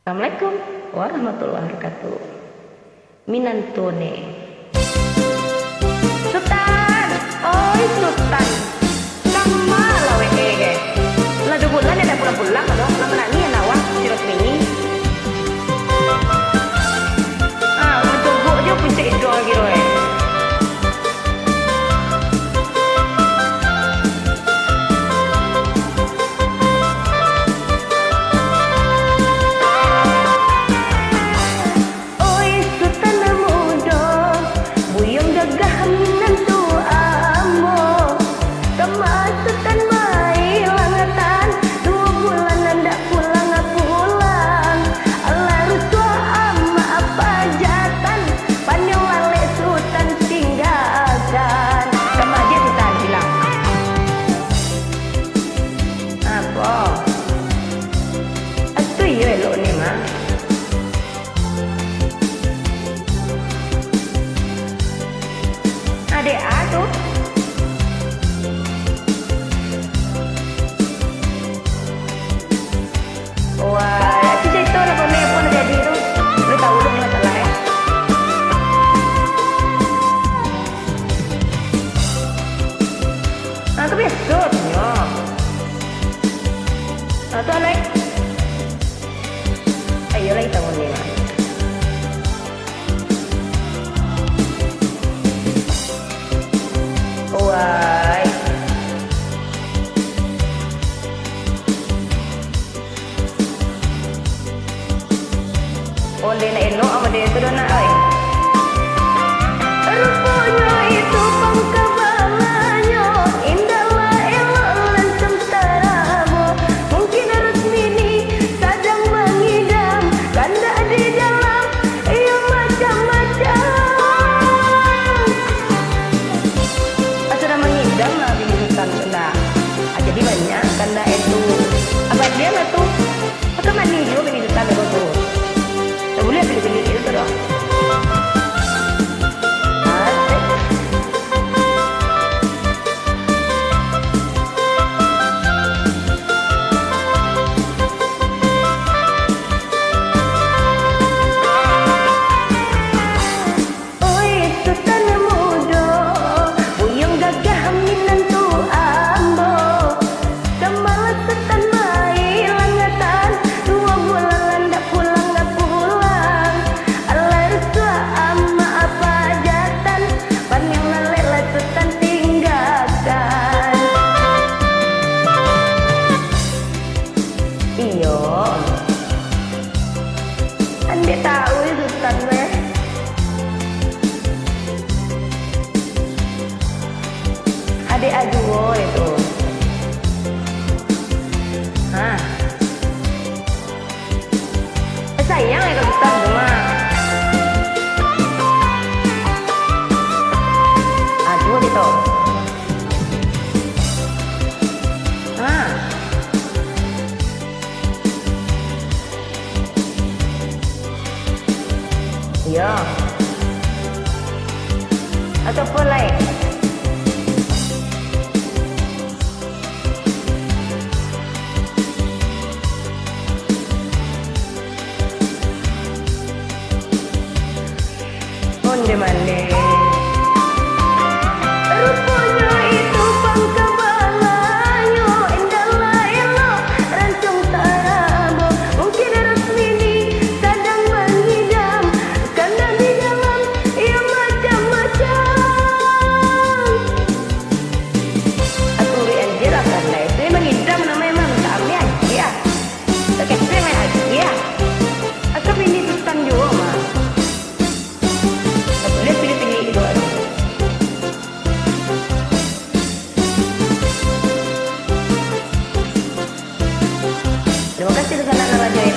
Assalamualaikum warahmatullahi wabarakatuh. Minantone. Sultan, oi Sultan. Sama lah wege. Lah 2 bulan ada pulang-pulang loh. Lama nani ya nawak sirot mini. Untuk gua aja punya itu gitu eh. Adek tuh. Wah, itu cerita lah pun jadi itu. Lu tahu lu masalah ya? Aku besoknya. Tuh Alek. Ayo lagi tahu nih. Why? Oleh na eno ama dia tu na ay. Rupanya itu pangkabalanyo indahlah elok lancam tarabo mungkin harus mini sadang mengidam kanda di dalam ia macam-macam. Mengidam lah bingkisan kena jadi banyak karena itu abad dia lah tuh maka mandi juga bingkisan itu tuh tak boleh pilih-pilih itu dong. Dia tahu itu Sultan weh. Adik aduo itu. Sayang ya kalau Sultan cuma. Aduh gitu. Iya. Atau apa lain? Onde-mande. Rupanya itu pangkabalanyo indahlah elok rancang tarabo mungkin harus mini sadang mengidam karena di dalam ia macam-macam. Aku anjir lah karena itu mengidam namanya kami aja. Tak kira aja.